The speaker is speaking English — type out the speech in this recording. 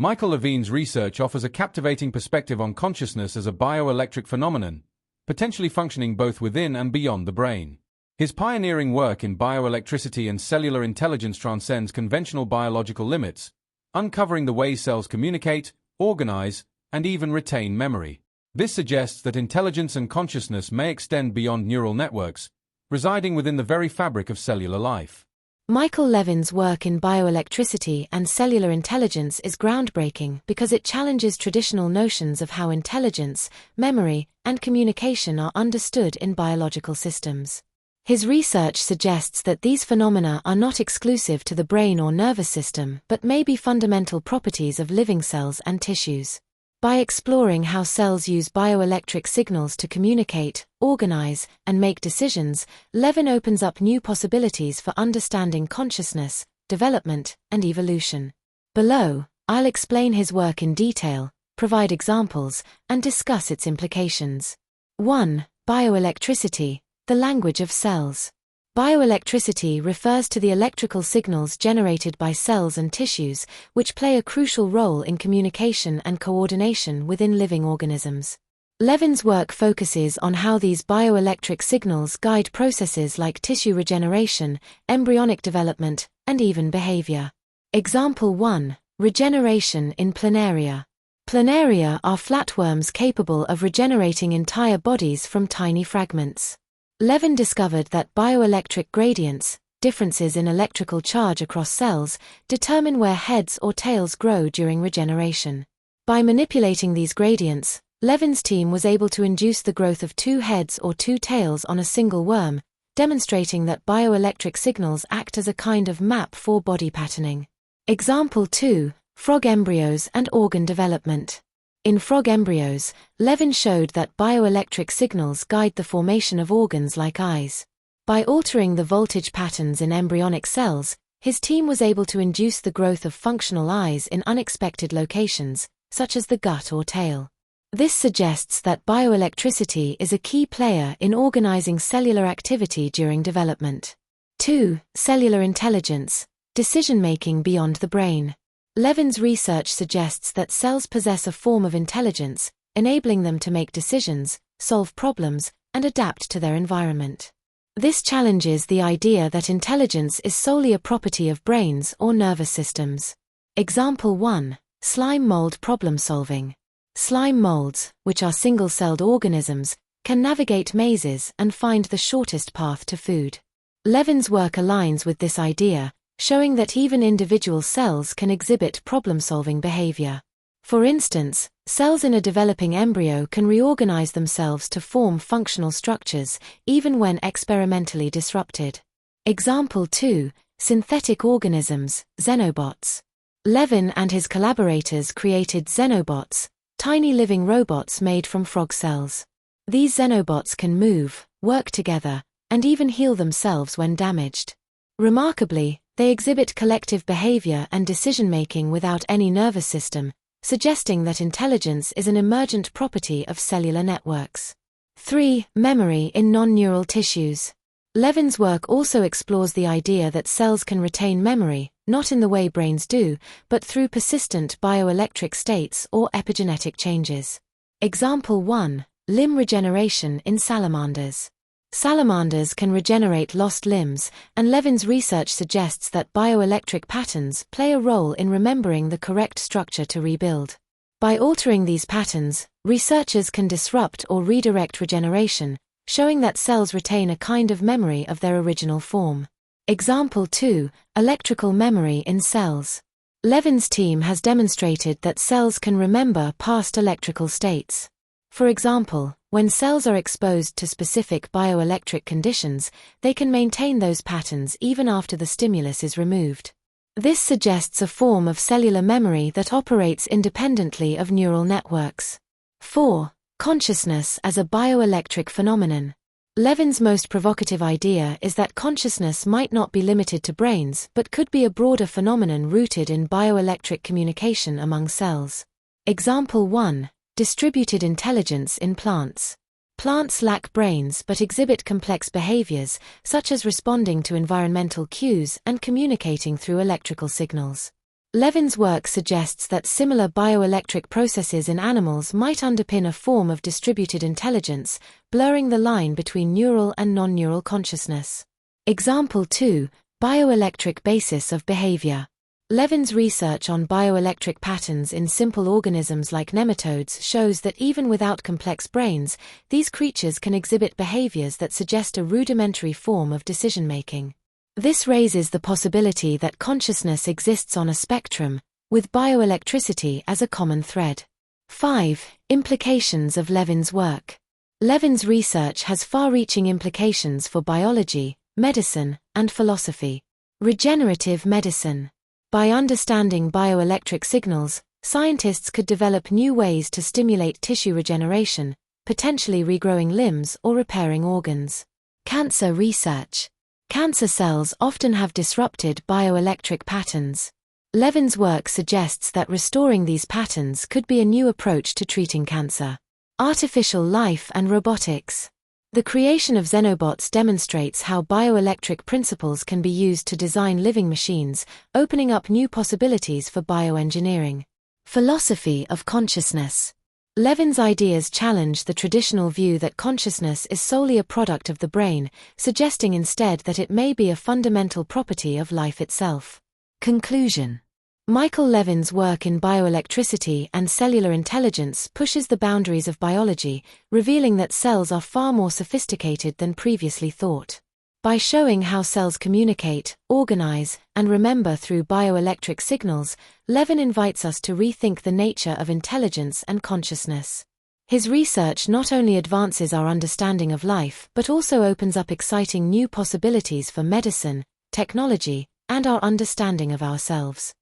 Michael Levine's research offers a captivating perspective on consciousness as a bioelectric phenomenon, potentially functioning both within and beyond the brain. His pioneering work in bioelectricity and cellular intelligence transcends conventional biological limits, uncovering the ways cells communicate, organize, and even retain memory. This suggests that intelligence and consciousness may extend beyond neural networks, residing within the very fabric of cellular life. Michael Levine's work in bioelectricity and cellular intelligence is groundbreaking because it challenges traditional notions of how intelligence, memory, and communication are understood in biological systems. His research suggests that these phenomena are not exclusive to the brain or nervous system but may be fundamental properties of living cells and tissues. By exploring how cells use bioelectric signals to communicate, organize, and make decisions, Levine opens up new possibilities for understanding consciousness, development, and evolution. Below, I'll explain his work in detail, provide examples, and discuss its implications. 1. Bioelectricity, the language of cells. Bioelectricity refers to the electrical signals generated by cells and tissues, which play a crucial role in communication and coordination within living organisms. Levine's work focuses on how these bioelectric signals guide processes like tissue regeneration, embryonic development, and even behavior. Example 1. Regeneration in planaria. Planaria are flatworms capable of regenerating entire bodies from tiny fragments. Levine discovered that bioelectric gradients, differences in electrical charge across cells, determine where heads or tails grow during regeneration. By manipulating these gradients, Levine's team was able to induce the growth of 2 heads or 2 tails on a single worm, demonstrating that bioelectric signals act as a kind of map for body patterning. Example 2. Frog embryos and organ development. In frog embryos, Levine showed that bioelectric signals guide the formation of organs like eyes. By altering the voltage patterns in embryonic cells, his team was able to induce the growth of functional eyes in unexpected locations, such as the gut or tail. This suggests that bioelectricity is a key player in organizing cellular activity during development. 2. Cellular intelligence, decision-making beyond the brain. Levine's research suggests that cells possess a form of intelligence, enabling them to make decisions, solve problems, and adapt to their environment. This challenges the idea that intelligence is solely a property of brains or nervous systems. Example 1. Slime mold problem solving. Slime molds, which are single-celled organisms, can navigate mazes and find the shortest path to food. Levine's work aligns with this idea, showing that even individual cells can exhibit problem-solving behavior. For instance, cells in a developing embryo can reorganize themselves to form functional structures, even when experimentally disrupted. Example 2. Synthetic organisms, xenobots. Levine and his collaborators created xenobots, tiny living robots made from frog cells. These xenobots can move, work together, and even heal themselves when damaged. Remarkably, they exhibit collective behavior and decision-making without any nervous system, suggesting that intelligence is an emergent property of cellular networks. 3. Memory in non-neural tissues. Levine's work also explores the idea that cells can retain memory, not in the way brains do, but through persistent bioelectric states or epigenetic changes. Example 1. Limb regeneration in salamanders. Salamanders can regenerate lost limbs, and Levine's research suggests that bioelectric patterns play a role in remembering the correct structure to rebuild. By altering these patterns, researchers can disrupt or redirect regeneration, showing that cells retain a kind of memory of their original form. Example 2. Electrical memory in cells. Levine's team has demonstrated that cells can remember past electrical states. For example, when cells are exposed to specific bioelectric conditions, they can maintain those patterns even after the stimulus is removed. This suggests a form of cellular memory that operates independently of neural networks. 4. Consciousness as a bioelectric phenomenon. Levine's most provocative idea is that consciousness might not be limited to brains but could be a broader phenomenon rooted in bioelectric communication among cells. Example 1. Distributed intelligence in plants. Plants lack brains but exhibit complex behaviors, such as responding to environmental cues and communicating through electrical signals. Levin's work suggests that similar bioelectric processes in animals might underpin a form of distributed intelligence, blurring the line between neural and non-neural consciousness. Example 2. Bioelectric basis of behavior. Levin's research on bioelectric patterns in simple organisms like nematodes shows that even without complex brains, these creatures can exhibit behaviors that suggest a rudimentary form of decision-making. This raises the possibility that consciousness exists on a spectrum, with bioelectricity as a common thread. 5. Implications of Levin's work. Levin's research has far-reaching implications for biology, medicine, and philosophy. Regenerative medicine. By understanding bioelectric signals, scientists could develop new ways to stimulate tissue regeneration, potentially regrowing limbs or repairing organs. Cancer research. Cancer cells often have disrupted bioelectric patterns. Levin's work suggests that restoring these patterns could be a new approach to treating cancer. Artificial life and robotics. The creation of xenobots demonstrates how bioelectric principles can be used to design living machines, opening up new possibilities for bioengineering. Philosophy of consciousness. Levin's ideas challenge the traditional view that consciousness is solely a product of the brain, suggesting instead that it may be a fundamental property of life itself. Conclusion. Michael Levin's work in bioelectricity and cellular intelligence pushes the boundaries of biology, revealing that cells are far more sophisticated than previously thought. By showing how cells communicate, organize, and remember through bioelectric signals, Levin invites us to rethink the nature of intelligence and consciousness. His research not only advances our understanding of life but also opens up exciting new possibilities for medicine, technology, and our understanding of ourselves.